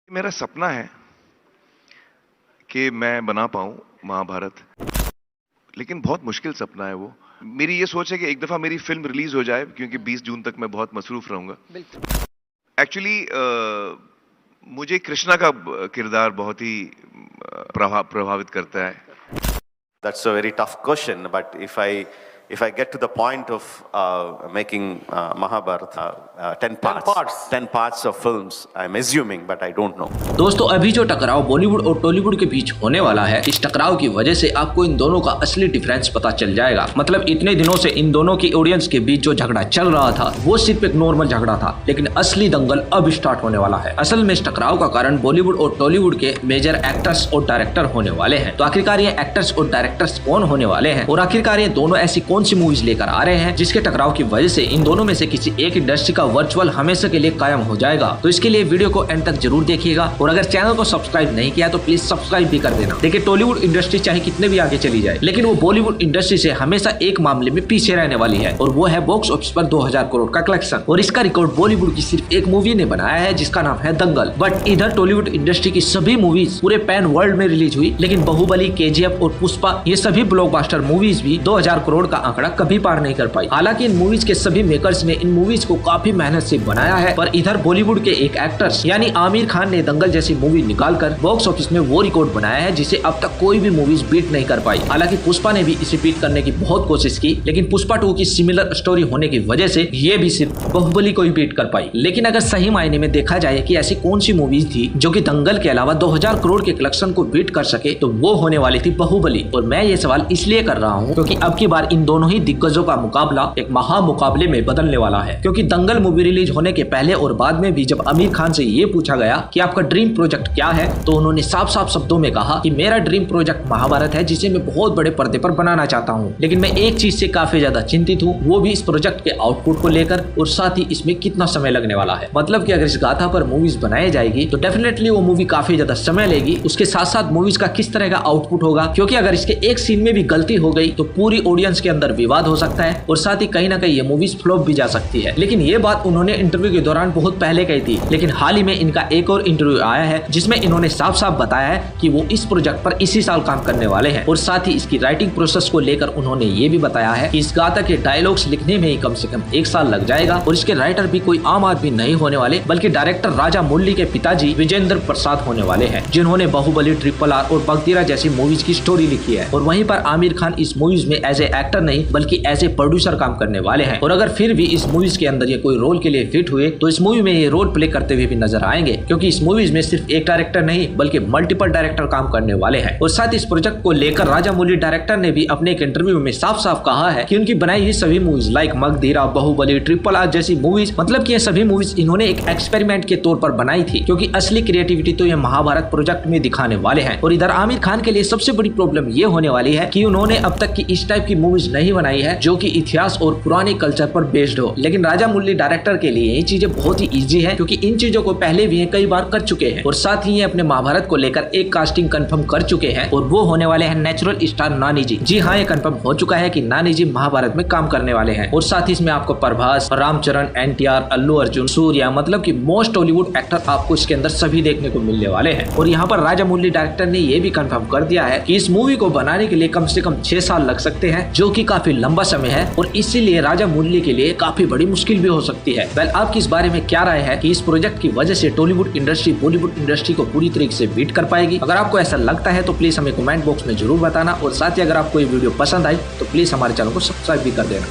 मेरा सपना है कि मैं बना पाऊं महाभारत, लेकिन बहुत मुश्किल सपना है वो। मेरी ये सोच है कि एक दफा मेरी फिल्म रिलीज हो जाए, क्योंकि 20 जून तक मैं बहुत मसरूफ रहूंगा। एक्चुअली मुझे कृष्णा का किरदार बहुत ही प्रभावित करता है। That's a very tough question, but if I get to the point of making Mahabharata 10 parts of films, I'm assuming, but I don't know. दोस्तों, अभी जो टकराव बॉलीवुड और टॉलीवुड के बीच होने वाला है, इस टकराव की वजह से आपको इन दोनों का असली डिफरेंस पता चल जाएगा। मतलब इतने दिनों से इन दोनों की ऑडियंस के बीच जो झगड़ा चल रहा था वो सिर्फ एक नॉर्मल झगड़ा था, लेकिन असली दंगल अब स्टार्ट होने वाला है। असल में इस टकराव का कारण बॉलीवुड और टॉलीवुड के मेजर एक्टर्स और डायरेक्टर होने वाले हैं। तो आखिरकार ये एक्टर्स और डायरेक्टर्स कौन होने वाले हैं, और आखिरकार ये दोनों ऐसी कौन सी मूवीज लेकर आ रहे हैं जिसके टकराव की वजह से इन दोनों में से किसी एक इंडस्ट्री का वर्चुअल हमेशा के लिए कायम हो जाएगा। तो इसके लिए वीडियो को एंड तक जरूर देखिएगा, और अगर चैनल को सब्सक्राइब नहीं किया तो प्लीज सब्सक्राइब भी कर देना। देखिए, टॉलीवुड इंडस्ट्री चाहे कितने भी आगे चली जाए, लेकिन वो बॉलीवुड इंडस्ट्री से हमेशा एक मामले में पीछे रहने वाली है, और वो है बॉक्स ऑफिस पर 2000 करोड़ का कलेक्शन। और इसका रिकॉर्ड बॉलीवुड की सिर्फ एक मूवी ने बनाया है, जिसका नाम है दंगल। बट इधर टॉलीवुड इंडस्ट्री की सभी मूवीज पूरे पैन वर्ल्ड में रिलीज हुई, लेकिन बाहुबली, केजीएफ और पुष्पा ये सभी ब्लॉकबस्टर मूवीज भी 2000 करोड़ का आंकड़ा कभी पार नहीं कर पाई। हालांकि इन मूवीज के सभी मेकर्स ने इन मूवीज को काफी मेहनत से बनाया है, पर इधर बॉलीवुड के एक एक्टर्स यानी आमिर खान ने दंगल जैसी मूवी निकालकर बॉक्स ऑफिस में वो रिकॉर्ड बनाया है जिसे अब तक कोई भी मूवीज बीट नहीं कर पाई। हालांकि पुष्पा ने भी इसे बीट करने की बहुत कोशिश की, लेकिन पुष्पा 2 की सिमिलर स्टोरी होने की वजह से ये भी सिर्फ बाहुबली को ही बीट कर पाई। लेकिन अगर सही मायने में देखा जाए कि ऐसी कौन सी मूवीज थी जो कि दंगल के अलावा 2000 करोड़ के कलेक्शन को बीट कर सके, तो वो होने वाली थी बाहुबली। और मैं ये सवाल इसलिए कर रहा हूँ क्योंकि अब की बार इन दोनों ही दिग्गजों का मुकाबला एक महा मुकाबले में बदलने वाला है। क्योंकि दंगल मूवी रिलीज होने के पहले और बाद में भी जब आमिर खान से ये पूछा गया कि आपका ड्रीम प्रोजेक्ट क्या है, तो उन्होंने साफ साफ शब्दों में कहा कि मेरा ड्रीम प्रोजेक्ट महाभारत है, जिसे मैं बहुत बड़े पर्दे पर बनाना चाहता हूँ। लेकिन मैं एक चीज से काफी ज्यादा चिंतित हूँ, वो भी इस प्रोजेक्ट के आउटपुट को लेकर, और साथ ही इसमें कितना समय लगने वाला है। मतलब कि अगर इस गाथा पर मूवीज बनाई जाएगी तो डेफिनेटली वो मूवी काफी ज्यादा समय लेगी। उसके साथ साथ मूवीज का किस तरह का आउटपुट होगा, क्योंकि अगर इसके एक सीन में भी गलती हो गई तो पूरी ऑडियंस के अंदर विवाद हो सकता है, और साथ ही कहीं ना कहीं ये मूवीज फ्लॉप भी जा सकती है। लेकिन ये बात उन्होंने इंटरव्यू के दौरान बहुत पहले कही थी, लेकिन हाल ही में इनका एक और इंटरव्यू आया है जिसमें इन्होंने साफ साफ बताया है कि वो इस प्रोजेक्ट पर इसी साल काम करने वाले हैं। और साथ ही इसकी राइटिंग प्रोसेस को लेकर उन्होंने ये भी बताया है कि इस गाथा के डायलॉग्स लिखने में ही कम से कम 1 साल लग जाएगा, और इसके राइटर भी कोई आम आदमी नहीं होने वाले, बल्कि डायरेक्टर राजा मौली के पिताजी विजेंद्र प्रसाद होने वाले हैं, जिन्होंने बाहुबली, RRR और बगदीरा जैसी मूवीज की स्टोरी लिखी है। और वहीं पर आमिर खान इस मूवीज में एज ए एक्टर नहीं बल्कि एज ए प्रोड्यूसर काम करने वाले हैं। और अगर फिर भी इस मूवीज के अंदर ये कोई रोल के लिए फिट हुए तो इस मूवी में ये रोल प्ले करते हुए भी नजर आएंगे, क्योंकि इस मूवीज में सिर्फ एक डायरेक्टर नहीं बल्कि मल्टीपल डायरेक्टर काम करने वाले हैं। और साथ ही इस प्रोजेक्ट को लेकर राजा मौली डायरेक्टर ने भी अपने एक इंटरव्यू में साफ साफ कहा है कि उनकी बनाई हुई सभी movies like Magadheera, Baahubali, RRR जैसी मूवीज, मतलब कि ये सभी मूवीज इन्होंने एक एक्सपेरिमेंट के तौर पर बनाई थी, क्योंकि असली क्रिएटिविटी तो ये महाभारत प्रोजेक्ट में दिखाने वाले हैं। और इधर आमिर खान के लिए सबसे बड़ी प्रॉब्लम ये होने वाली है कि उन्होंने अब तक की इस टाइप की मूवीज नहीं बनाई है जो कि इतिहास और पुराने कल्चर पर बेस्ड हो। लेकिन राजा मौली डायरेक्टर के लिए ये चीजें बहुत ही इजी है, क्योंकि इन चीजों को पहले भी ये कई बार कर चुके हैं। और साथ ही ये अपने महाभारत को लेकर एक कास्टिंग कंफर्म कर चुके हैं, और वो होने वाले हैं नेचुरल स्टार नानी जी। जी हाँ, ये कंफर्म हो चुका है कि नानी जी महाभारत में काम करने वाले हैं। और साथ ही इसमें आपको प्रभास, रामचरण, NTR, अल्लू अर्जुन, सूर्या, मतलब कि मोस्ट टॉलीवुड एक्टर आपको इसके अंदर सभी देखने को मिलने वाले हैं। और यहाँ पर राजा मौली डायरेक्टर ने ये भी कंफर्म कर दिया है कि इस मूवी को बनाने के लिए कम से कम 6 साल लग सकते हैं, जो कि काफी लंबा समय है, और इसीलिए राजा मौली के लिए काफी बड़ी मुश्किल भी हो सकती है। वेल, आपकी इस बारे में क्या राय है कि इस प्रोजेक्ट की वजह से टॉलीवुड इंडस्ट्री बॉलीवुड इंडस्ट्री को पूरी तरीके से बीट कर पाएगी? अगर आपको ऐसा लगता है तो प्लीज हमें कमेंट बॉक्स में जरूर बताना, और साथ ही अगर आपको ये वीडियो पसंद आई तो प्लीज हमारे चैनल को सब्सक्राइब भी कर देना।